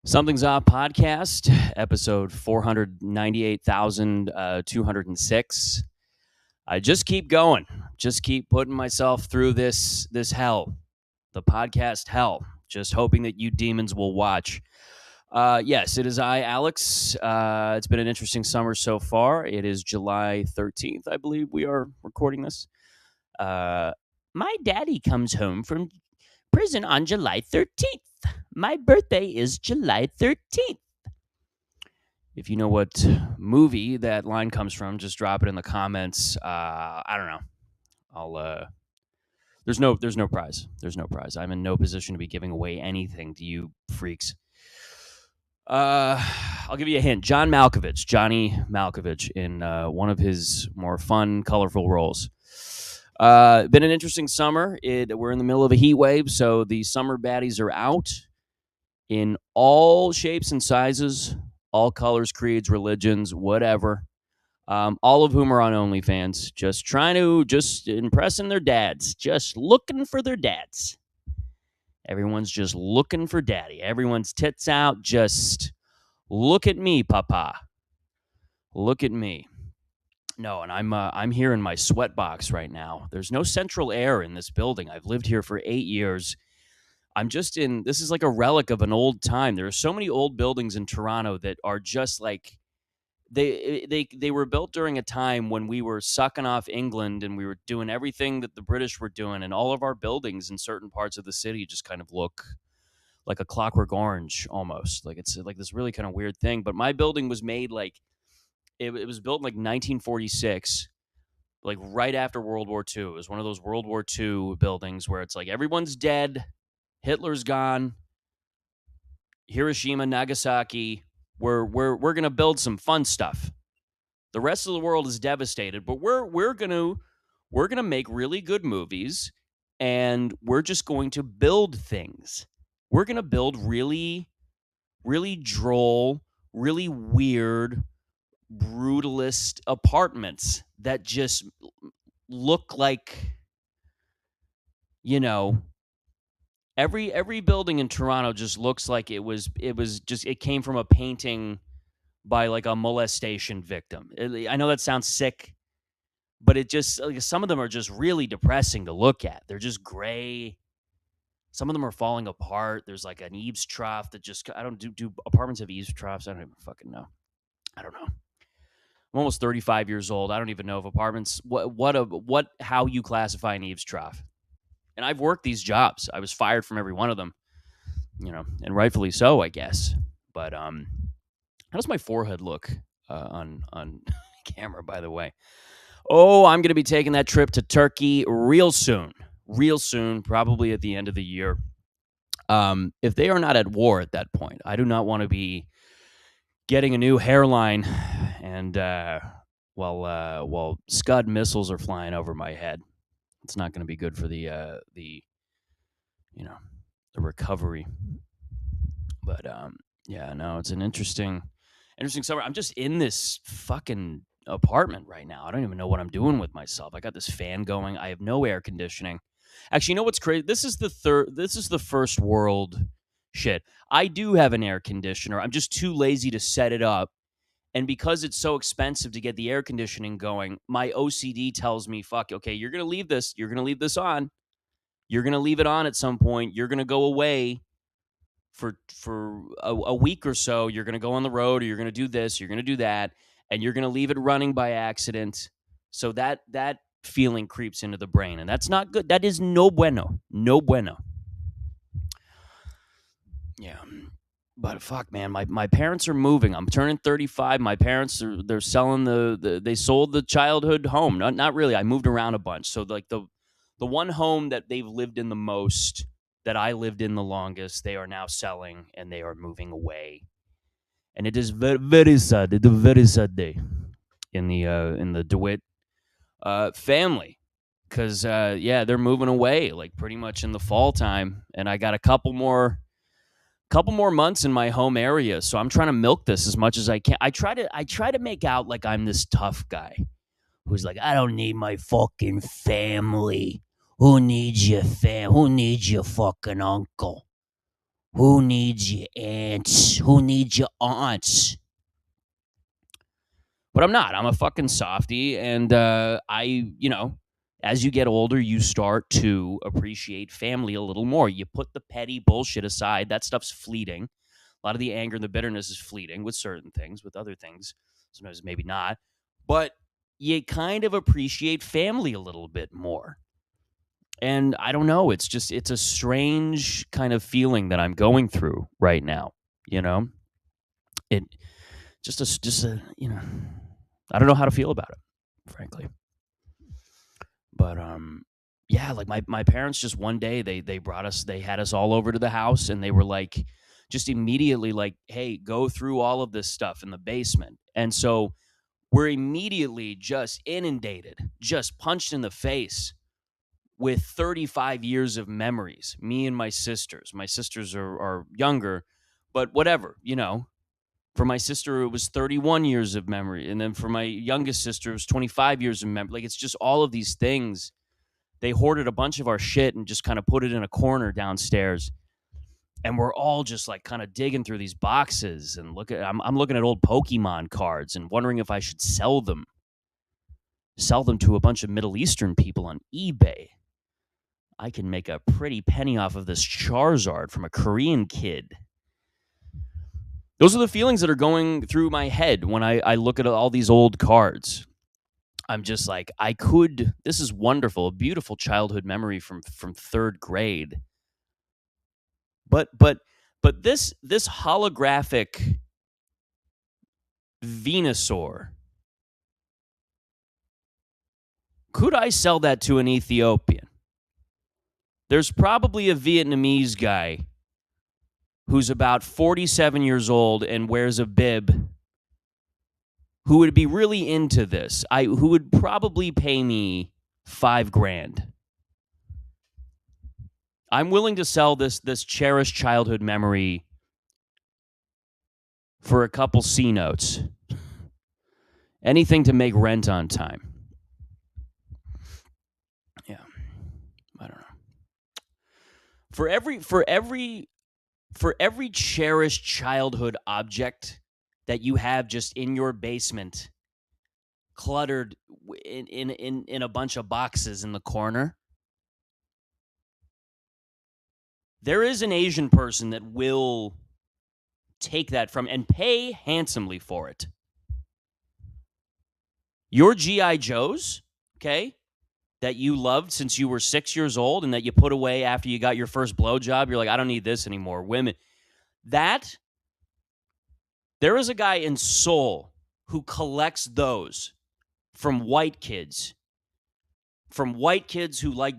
Something's Up podcast, episode 498,206. I just keep going. Just keep putting myself through this hell, the podcast hell. Just hoping that you demons will watch. Yes, it is I, Alex. It's been an interesting summer so far. It is July 13th, I believe we are recording this. My daddy comes home from prison on July 13th. My birthday is July 13th. If you know what movie that line comes from, just drop it in the comments. I don't know. I'll. There's no prize. There's no prize. I'm in no position to be giving away anything to you freaks. I'll give you a hint. Johnny Malkovich, in one of his more fun, colorful roles. Been an interesting summer. We're in the middle of a heat wave, so the summer baddies are out in all shapes and sizes, all colors, creeds, religions, whatever. All of whom are on OnlyFans, just trying to impressing their dads, just looking for their dads. Everyone's just looking for daddy. Everyone's tits out. Just look at me, papa. Look at me. No, and I'm here in my sweat box right now. There's no central air in this building. I've lived here for 8 years. I'm just in. This is like a relic of an old time. There are so many old buildings in Toronto that are just like they were built during a time when we were sucking off England and we were doing everything that the British were doing, and all of our buildings in certain parts of the city just kind of look like a Clockwork Orange almost. Like it's like this really kind of weird thing. But my building was made like it was built in like 1946, like right after World War II. It was one of those World War II buildings where it's like everyone's dead, Hitler's gone, Hiroshima, Nagasaki. We're gonna build some fun stuff. The rest of the world is devastated, but we're gonna make really good movies, and we're just going to build things. We're gonna build really, really droll, really weird, brutalist apartments that just look like, you know, every building in Toronto just looks like it came from a painting by like a molestation victim. I know that sounds sick, but it just like, some of them are just really depressing to look at. They're just gray. Some of them are falling apart. There's like an eaves trough that just I don't do apartments have eaves troughs. I don't even fucking know. I don't know. I'm almost 35 years old. I don't even know if apartments how you classify an eaves trough. And I've worked these jobs. I was fired from every one of them, and rightfully so, I guess. But how does my forehead look on camera, by the way? Oh, I'm going to be taking that trip to Turkey real soon, probably at the end of the year. If they are not at war at that point, I do not want to be getting a new hairline and while Scud missiles are flying over my head. It's not going to be good for the recovery. But it's an interesting summer. I'm just in this fucking apartment right now. I don't even know what I'm doing with myself. I got this fan going. I have no air conditioning. Actually, you know what's crazy? This is the first world shit. I do have an air conditioner. I'm just too lazy to set it up. And because it's so expensive to get the air conditioning going, my OCD tells me, fuck, okay, you're going to leave this. You're going to leave this on. You're going to leave it on at some point. You're going to go away for a week or so. You're going to go on the road, or you're going to do this, you're going to do that, and you're going to leave it running by accident. So that feeling creeps into the brain, and that's not good. That is no bueno. No bueno. Yeah. But fuck, man, my parents are moving. I'm turning 35. My parents they're selling they sold the childhood home. Not really. I moved around a bunch. So like the one home that they've lived in the most, that I lived in the longest, they are now selling and they are moving away. And it is very, very sad. It's a very sad day in the DeWitt family, because they're moving away like pretty much in the fall time, and I got a couple more months in my home area, so I'm trying to milk this as much as I can. I try to make out like I'm this tough guy who's like, I don't need my fucking family. Who needs your fam? Who needs your fucking uncle? Who needs your aunts? Who needs your aunts? But I'm not. I'm a fucking softie, and as you get older, you start to appreciate family a little more. You put the petty bullshit aside. That stuff's fleeting. A lot of the anger and the bitterness is fleeting with certain things. With other things, sometimes maybe not. But you kind of appreciate family a little bit more. And I don't know. It's a strange kind of feeling that I'm going through right now. You know, it just a I don't know how to feel about it, frankly. But yeah, like my parents just one day they brought us, they had us all over to the house, and they were like, just immediately like, hey, go through all of this stuff in the basement. And so we're immediately just inundated, just punched in the face with 35 years of memories. Me and my sisters. My sisters are younger, but whatever, For my sister, it was 31 years of memory. And then for my youngest sister, it was 25 years of memory. Like, it's just all of these things. They hoarded a bunch of our shit and just kind of put it in a corner downstairs. And we're all just like kind of digging through these boxes and I'm looking at old Pokemon cards and wondering if I should sell them to a bunch of Middle Eastern people on eBay. I can make a pretty penny off of this Charizard from a Korean kid. Those are the feelings that are going through my head when I look at all these old cards. I'm just like, this is wonderful, a beautiful childhood memory from third grade. But this holographic Venusaur, could I sell that to an Ethiopian? There's probably a Vietnamese guy who's about 47 years old and wears a bib who would be really into this. Who would probably pay me $5,000. I'm willing to sell this cherished childhood memory for a couple C notes. Anything to make rent on time. Yeah. I don't know. For every cherished childhood object that you have just in your basement, cluttered in a bunch of boxes in the corner, there is an Asian person that will take that from and pay handsomely for it. Your G.I. Joes, okay, that you loved since you were 6 years old and that you put away after you got your first blowjob, you're like, I don't need this anymore. Women, there is a guy in Seoul who collects those from white kids who like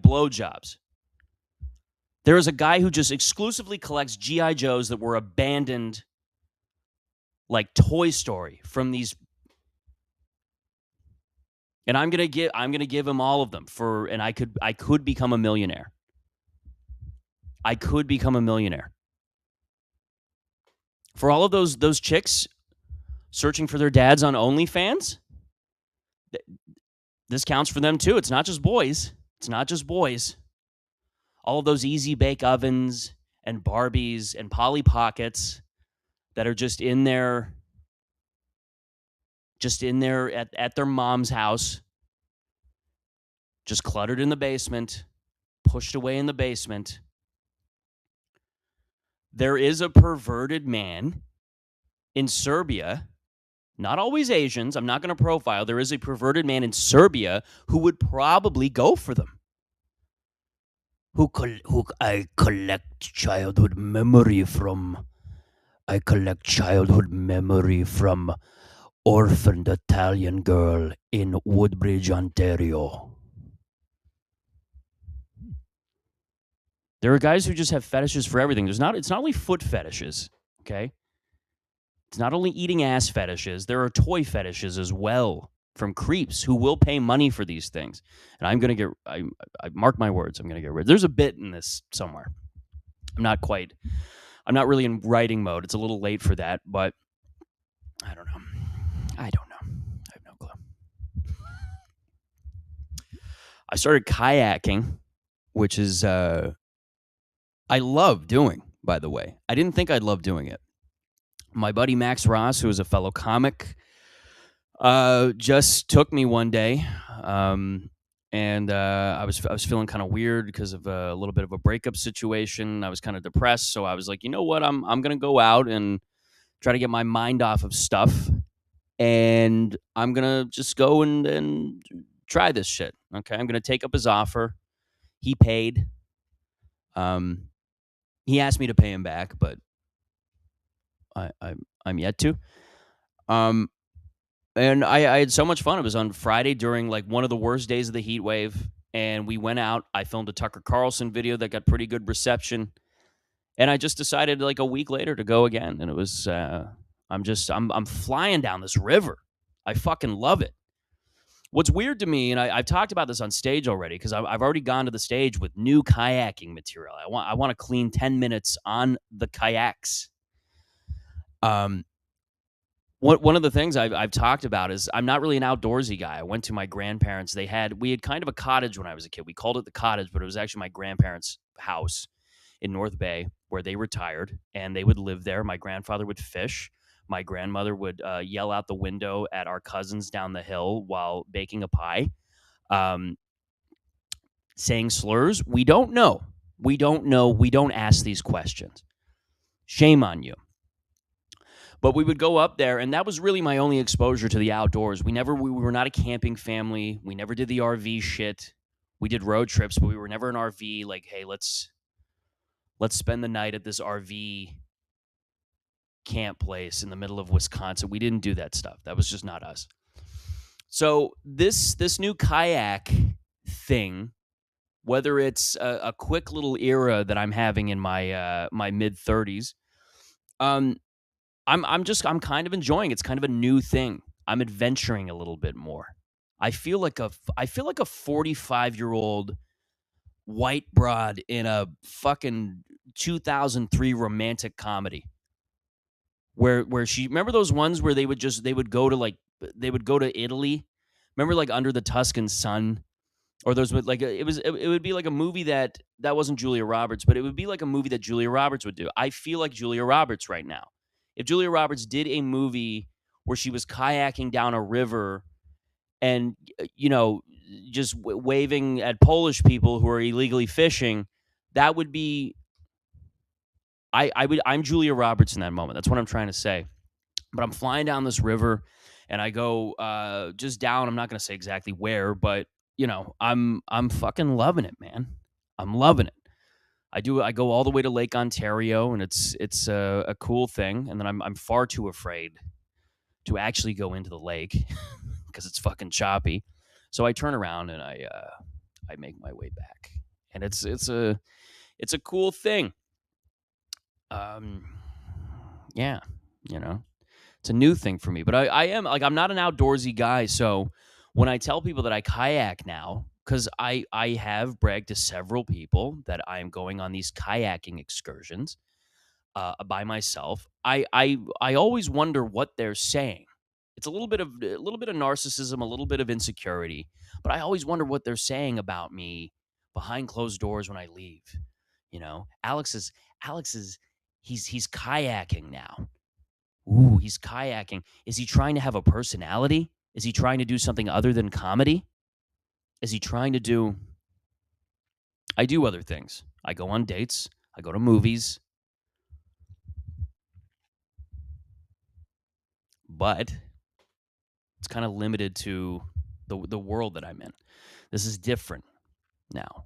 blowjobs. There is a guy who just exclusively collects G.I. Joes that were abandoned, like Toy Story, from these. And I'm gonna give him all of them and I could become a millionaire. I could become a millionaire. For all of those chicks searching for their dads on OnlyFans, this counts for them too. It's not just boys. All of those Easy Bake Ovens and Barbies and Polly Pockets that are just in there at their mom's house, just cluttered in the basement, pushed away in the basement. There is a perverted man in Serbia, not always Asians, I'm not going to profile. There is a perverted man in Serbia who would probably go for them. Who I collect childhood memory from orphaned Italian girl in Woodbridge, Ontario. There are guys who just have fetishes for everything. It's not only foot fetishes, okay? It's not only eating ass fetishes. There are toy fetishes as well from creeps who will pay money for these things. And I mark my words, I'm going to get rid. There's a bit in this somewhere. I'm not really in writing mode. It's a little late for that, but I don't know. I have no clue. I started kayaking, which is I love doing, by the way. I didn't think I'd love doing it. My buddy Max Ross, who is a fellow comic, just took me one day, and I was feeling kind of weird because of a little bit of a breakup situation. I was kind of depressed, so I was like, you know what, I'm gonna go out and try to get my mind off of stuff, and I'm gonna just go and try this shit. Okay, I'm gonna take up his offer. He paid. Um, he asked me to pay him back, but I'm yet to. Um, and I had so much fun. It was on Friday during like one of the worst days of the heat wave, and we went out. I filmed a Tucker Carlson video that got pretty good reception, and I just decided like a week later to go again. And it was I'm flying down this river. I fucking love it. What's weird to me, and I've talked about this on stage already, because I've already gone to the stage with new kayaking material. I want to clean 10 minutes on the kayaks. Um, one of the things I've talked about is I'm not really an outdoorsy guy. I went to my grandparents. We had kind of a cottage when I was a kid. We called it the cottage, but it was actually my grandparents' house in North Bay where they retired, and they would live there. My grandfather would fish. My grandmother would yell out the window at our cousins down the hill while baking a pie, um, saying slurs. We don't know. We don't know. We don't ask these questions. Shame on you. But we would go up there, and that was really my only exposure to the outdoors. We were not a camping family. We never did the RV shit. We did road trips, but we were never an RV. Like, hey, let's spend the night at this RV camp place in the middle of Wisconsin. We didn't do that stuff. That was just not us. So this new kayak thing, whether it's a quick little era that I'm having in my my mid 30s, um, I'm kind of enjoying it. It's kind of a new thing. I'm adventuring a little bit more. I feel like a 45-year-old white broad in a fucking 2003 romantic comedy. Where she, remember those ones where they would go to like they would go to Italy. Remember like Under the Tuscan Sun, or those would like it would be like a movie that wasn't Julia Roberts, but it would be like a movie that Julia Roberts would do. I feel like Julia Roberts right now. If Julia Roberts did a movie where she was kayaking down a river and just waving at Polish people who are illegally fishing, that would be I'm Julia Roberts in that moment. That's what I'm trying to say. But I'm flying down this river, and I go just down. I'm not going to say exactly where, but I'm fucking loving it, man. I'm loving it. I go all the way to Lake Ontario, and it's a cool thing. And then I'm far too afraid to actually go into the lake because it's fucking choppy. So I turn around and I make my way back, and it's a cool thing. Um, yeah, you know. It's a new thing for me, but I am like, I'm not an outdoorsy guy. So when I tell people that I kayak now, because I have bragged to several people that I am going on these kayaking excursions by myself, I always wonder what they're saying. It's a little bit of narcissism, a little bit of insecurity, but I always wonder what they're saying about me behind closed doors when I leave. Alex is he's kayaking now. Ooh, he's kayaking. Is he trying to have a personality? Is he trying to do something other than comedy? Is he trying to do. I do other things. I go on dates. I go to movies. But it's kind of limited to the world that I'm in. This is different now.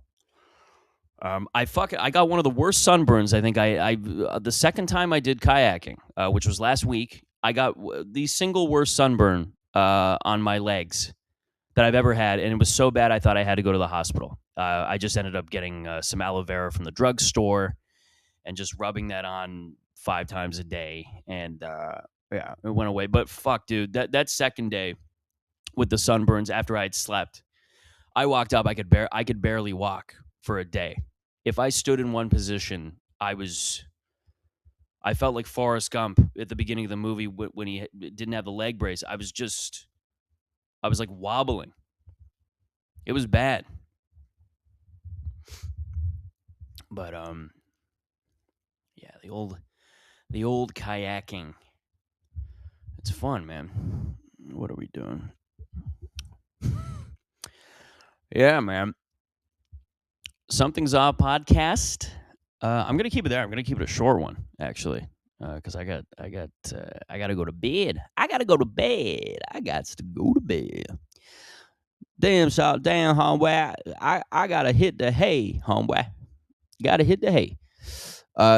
I got one of the worst sunburns. I think the second time I did kayaking, which was last week, I got the single worst sunburn on my legs that I've ever had, and it was so bad I thought I had to go to the hospital. I just ended up getting some aloe vera from the drugstore and just rubbing that on 5 times a day, and yeah, it went away. But fuck, dude, that second day with the sunburns after I had slept, I walked up. I could barely walk for a day. If I stood in one position, I felt like Forrest Gump at the beginning of the movie when he didn't have the leg brace. I was like wobbling. It was bad. But yeah, The old kayaking. It's fun, man. What are we doing? Yeah, man. Something's Odd podcast. I'm gonna keep it there. I'm gonna keep it a short one, actually, because I got to go to bed. I got to go to bed. I got to go to bed. Damn, homeboy. I gotta hit the hay, homeboy. Gotta hit the hay.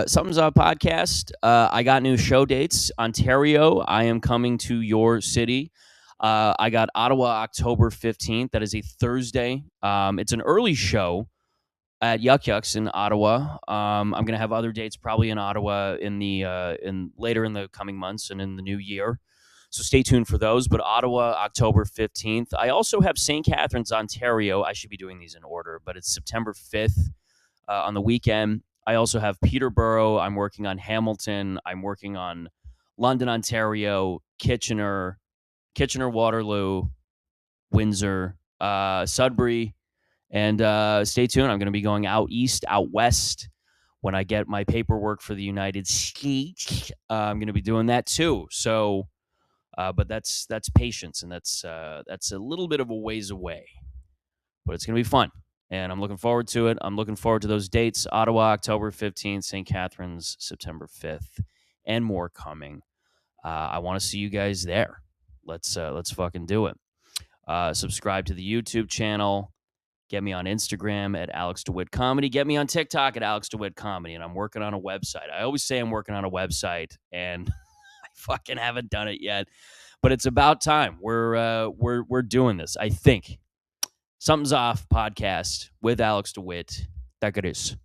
Something's Up podcast. I got new show dates. Ontario, I am coming to your city. I got Ottawa October 15th. That is a Thursday. It's an early show at Yuck Yucks in Ottawa. I'm gonna have other dates probably in Ottawa in later in the coming months and in the new year. So stay tuned for those. But Ottawa, October 15th. I also have St. Catharines, Ontario. I should be doing these in order, but it's September 5th on the weekend. I also have Peterborough. I'm working on Hamilton. I'm working on London, Ontario, Kitchener, Waterloo, Windsor, Sudbury. And stay tuned. I'm going to be going out east, out west when I get my paperwork for the United States. I'm going to be doing that too. So, but that's patience, and that's a little bit of a ways away, but it's going to be fun, and I'm looking forward to it. I'm looking forward to those dates: Ottawa, October 15th, St. Catharines, September 5th, and more coming. I want to see you guys there. Let's fucking do it. Subscribe to the YouTube channel. Get me on Instagram at Alex DeWitt Comedy. Get me on TikTok at Alex DeWitt Comedy. And I'm working on a website. I always say I'm working on a website, and I fucking haven't done it yet. But it's about time. We're doing this, I think. Something's Off podcast with Alex DeWitt. That good is.